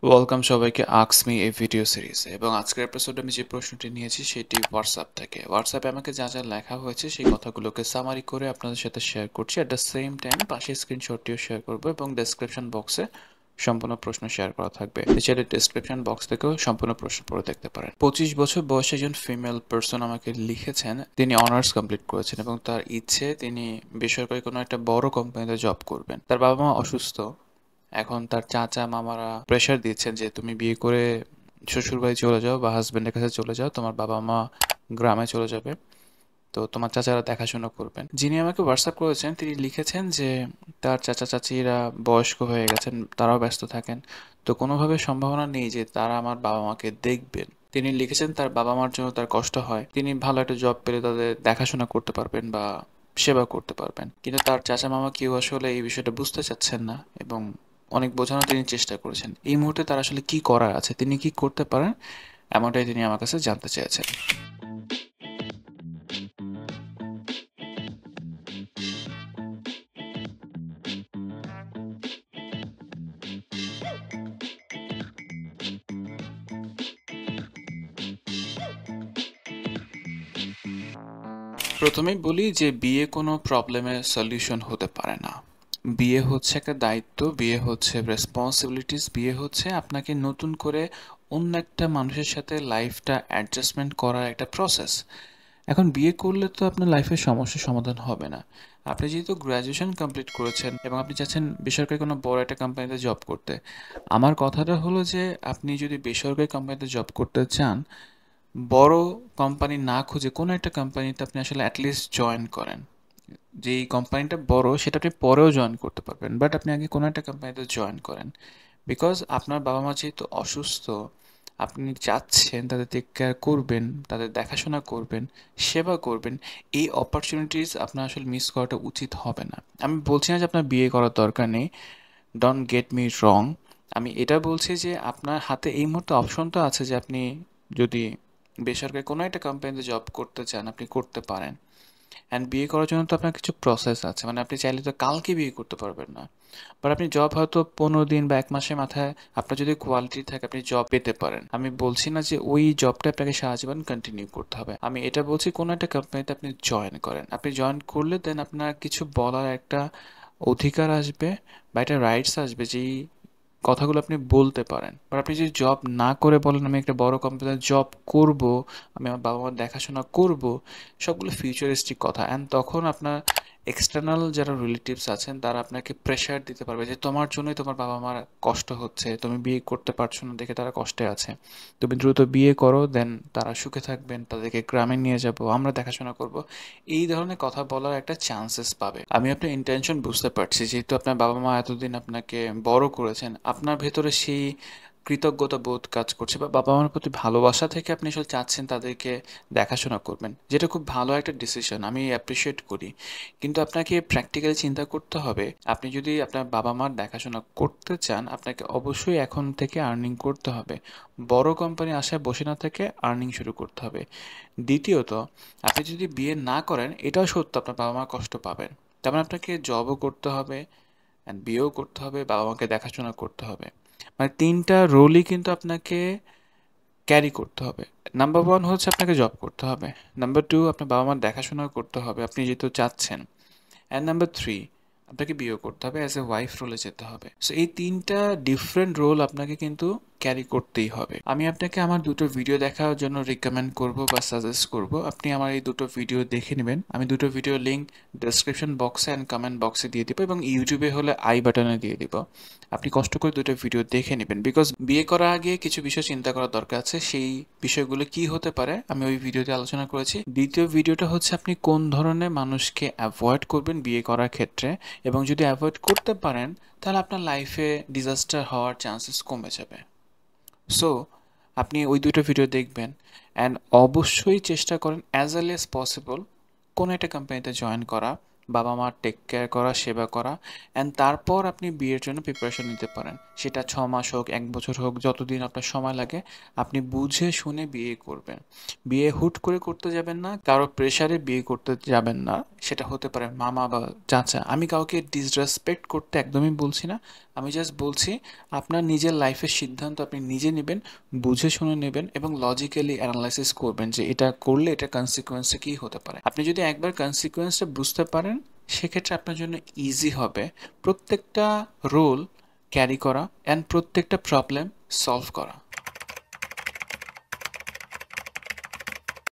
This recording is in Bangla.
ওয়েলকাম সবাইকে আস্ক মি এই ভিডিও সিরিজে। এবং আজকের এপিসোডে আমি যে প্রশ্নটি নিয়েছি সেটি হোয়াটসঅ্যাপ থেকে। হোয়াটসঅ্যাপে আমাকে যা যা লেখা হয়েছে সেই কথাগুলোকে সামারি করে আপনাদের সাথে শেয়ার করছি। অ্যাট দ্য সেম টাইম পাশে স্ক্রিনশটটিও শেয়ার করবো এবং ডেসক্রিপশন বক্সে সম্পূর্ণ প্রশ্ন শেয়ার করা থাকবে। এছাড়া ডেসক্রিপশন বক্স থেকেও সম্পূর্ণ প্রশ্ন পড়ে দেখতে পারেন। 25 বছর বয়সে একজন ফিমেল পার্সন আমাকে লিখেছেন, তিনি অনার্স কমপ্লিট করেছেন এবং তার ইচ্ছে তিনি বেসরকারি কোনো একটা বড় কোম্পানিতে জব করবেন। তার বাবা মা অসুস্থ। এখন তার চাচা মামারা প্রেশার দিচ্ছেন যে তুমি বিয়ে করে শ্বশুরবাড়ি চলে যাও বা হাজবেন্ডের কাছে চলে যাও, তোমার বাবা মা গ্রামে চলে যাবে, তো তোমার চাচারা দেখাশোনা করবেন। যিনি আমাকে হোয়াটসঅ্যাপ করেছেন তিনি লিখেছেন যে তার চাচা চাচিরা বয়স্ক হয়ে গেছেন, তারাও ব্যস্ত থাকেন, তো কোনোভাবে সম্ভাবনা নেই যে তারা আমার বাবা মাকে দেখবেন। তিনি লিখেছেন তার বাবা মার জন্য তার কষ্ট হয়, তিনি ভালো একটা জব পেলে তাদের দেখাশোনা করতে পারবেন বা সেবা করতে পারবেন, কিন্তু তার চাচা মামা কেউ আসলে এই বিষয়টা বুঝতে চাচ্ছেন না এবং অনেক বোঝানোর তিনি চেষ্টা করেছেন। এই মুহূর্তে তার আসলে কি করার আছে, তিনি কি করতে পারেন, এমনটাই তিনি আমার কাছে জানতে চেয়েছেন। প্রথমেই বলি যে বিয়ে কোনো প্রবলেমের সলিউশন হতে পারে না। বিয়ে হচ্ছে একটা দায়িত্ব, বিয়ে হচ্ছে রেসপন্সিবিলিটিস, বিয়ে হচ্ছে আপনাকে নতুন করে অন্য একটা মানুষের সাথে লাইফটা অ্যাডজাস্টমেন্ট করার একটা প্রসেস। এখন বিয়ে করলে তো আপনার লাইফের সমস্যার সমাধান হবে না। আপনি যেহেতু গ্র্যাজুয়েশন কমপ্লিট করেছেন এবং আপনি চাচ্ছেন বেসরকারি কোনো বড় একটা কোম্পানিতে জব করতে, আমার কথাটা হলো যে আপনি যদি বেসরকারি কোম্পানিতে জব করতে চান, বড় কোম্পানি না খুঁজে কোনো একটা কোম্পানিতে আপনি আসলে অ্যাটলিস্ট জয়েন করেন। যেই কোম্পানিটা বড় সেটা আপনি পরেও জয়েন করতে পারবেন, বাট আপনি আগে কোনো একটা কোম্পানিতে জয়েন করেন। বিকজ আপনার বাবা মা যেহেতু অসুস্থ, আপনি চাচ্ছেন তাদের টেক কেয়ার করবেন, তাদের দেখাশোনা করবেন, সেবা করবেন। এই অপরচুনিটিস আপনার আসলে মিস করাটা উচিত হবে না। আমি বলছি না যে আপনার বিয়ে করার দরকার নেই, ডোন্ট গেট মি রং। আমি এটা বলছি যে আপনার হাতে এই মুহূর্তে অপশন তো আছে যে আপনি যদি বেসরকারি কোনো একটা কোম্পানিতে জব করতে চান আপনি করতে পারেন। অ্যান্ড বিয়ে করার জন্য তো আপনার কিছু প্রসেস আছে, মানে আপনি চাইলে তো কালকে বিয়ে করতে পারবেন না, বাট আপনি জব হয়তো 15 দিন বা 1 মাসের মাথায় আপনার যদি কোয়ালিটি থাকে আপনি জব পেতে পারেন। আমি বলছি না যে ওই জবটা আপনাকে সারা জীবন কন্টিনিউ করতে হবে, আমি এটা বলছি কোনো একটা কোম্পানিতে আপনি জয়েন করেন। আপনি জয়েন করলে দেন আপনার কিছু বলার একটা অধিকার আসবে বা একটা রাইটস আসবে, যেই কথাগুলো আপনি বলতে পারেন। বাট আপনি যদি জব না করে বলেন আমি একটা বড় কোম্পানিতে জব করব, আমি আমার বাবা মার দেখাশোনা করব, সবগুলো ফিউচারিস্টিক কথা। অ্যান্ড তখন আপনার এক্সটার্নাল যারা রিলেটিভস আছেন তারা আপনাকে প্রেশার দিতে পারবে যে তোমার জন্যই তোমার বাবা মার কষ্ট হচ্ছে, তুমি বিয়ে করতে পারছো না দেখে তারা কষ্টে আছে, তুমি দ্রুত বিয়ে করো, দেন তারা সুখে থাকবেন, তাদেরকে গ্রামে নিয়ে যাব, আমরা দেখাশোনা করব। এই ধরনের কথা বলার একটা চান্সেস পাবে। আমি আপনার ইন্টেনশন বুঝতে পারছি, যেহেতু আপনার বাবা মা এতদিন আপনাকে বড় করেছেন, আপনার ভেতরে সেই কৃতজ্ঞতা বোধ কাজ করছে বা বাবা মার প্রতি ভালোবাসা থেকে আপনি আসলে চাচ্ছেন তাদেরকে দেখাশোনা করবেন, যেটা খুব ভালো একটা ডিসিশন, আমি অ্যাপ্রিসিয়েট করি। কিন্তু আপনাকে প্র্যাকটিক্যালি চিন্তা করতে হবে, আপনি যদি আপনার বাবা মার দেখাশোনা করতে চান আপনাকে অবশ্যই এখন থেকে আর্নিং করতে হবে। বড় কোম্পানি আশায় বসে না থেকে আর্নিং শুরু করতে হবে। দ্বিতীয়ত, আপনি যদি বিয়ে না করেন এটাও সত্য আপনার বাবা মা কষ্ট পাবেন, তার মানে আপনাকে জবও করতে হবে অ্যান্ড বিয়েও করতে হবে, বাবা মাকে দেখাশোনা করতে হবে। মানে 3টা রোলই কিন্তু আপনাকে ক্যারি করতে হবে। নাম্বার 1 হচ্ছে আপনাকে জব করতে হবে। নাম্বার 2 আপনার বাবা মার দেখাশোনাও করতে হবে আপনি যেহেতু চাচ্ছেন। অ্যান্ড নাম্বার 3 আপনাকে বিয়ে করতে হবে, অ্যাজ এ ওয়াইফ রোলে যেতে হবে। সো এই 3টা ডিফারেন্ট রোল আপনাকে কিন্তু ক্যারি করতেই হবে। আমি আপনাকে আমার দুটো ভিডিও দেখার জন্য রিকমেন্ড করব বা সাজেস্ট করব, আপনি আমার এই দুটো ভিডিও দেখে নেবেন। আমি দুটো ভিডিও লিঙ্ক ডেসক্রিপশন বক্সে অ্যান্ড কমেন্ট বক্সে দিয়ে দিব এবং ইউটিউবে হলে আই বাটনে দিয়ে দিব। আপনি কষ্ট করে দুটো ভিডিও দেখে নেবেন, বিকজ বিয়ে করার আগে কিছু বিষয় চিন্তা করার দরকার আছে। সেই বিষয়গুলো কি হতে পারে আমি ওই ভিডিওতে আলোচনা করেছি। দ্বিতীয় ভিডিওটা হচ্ছে আপনি কোন ধরনের মানুষকে অ্যাভয়েড করবেন বিয়ে করার ক্ষেত্রে, এবং যদি অ্যাভয়েড করতে পারেন তাহলে আপনার লাইফে ডিজাস্টার হওয়ার চান্সেস কমে যাবে। সো আপনি ওই দুটো ভিডিও দেখবেন অ্যান্ড অবশ্যই চেষ্টা করেন অ্যাজ আর্লি অ্যাজ পসিবল কোনো একটা কোম্পানিতে জয়েন করা, বাবা মার টেক কেয়ার করা, সেবা করা, অ্যান্ড তারপর আপনি বিয়ের জন্য প্রিপারেশন নিতে পারেন। সেটা 6 মাস হোক, 1 বছর হোক, যতদিন আপনার সময় লাগে আপনি বুঝে শুনে বিয়ে করবেন। বিয়ে হুট করে করতে যাবেন না, কারো প্রেশারে বিয়ে করতে যাবেন না। সেটা হতে পারে মামা বা চাচা, আমি কাউকে ডিসরেসপেক্ট করতে একদমই বলছি না, আমি জাস্ট বলছি আপনার নিজের লাইফের সিদ্ধান্ত আপনি নিজে নেবেন, বুঝে শুনে নেবেন এবং লজিক্যালি অ্যানালাইসিস করবেন যে এটা করলে এটা কনসিকুয়েন্সটা কী হতে পারে। আপনি যদি একবার কনসিকুয়েন্সটা বুঝতে পারেন সেক্ষেত্রে আপনার জন্য ইজি হবে প্রত্যেকটা রোল ক্যারি করা অ্যান্ড প্রত্যেকটা প্রবলেম সলভ করা।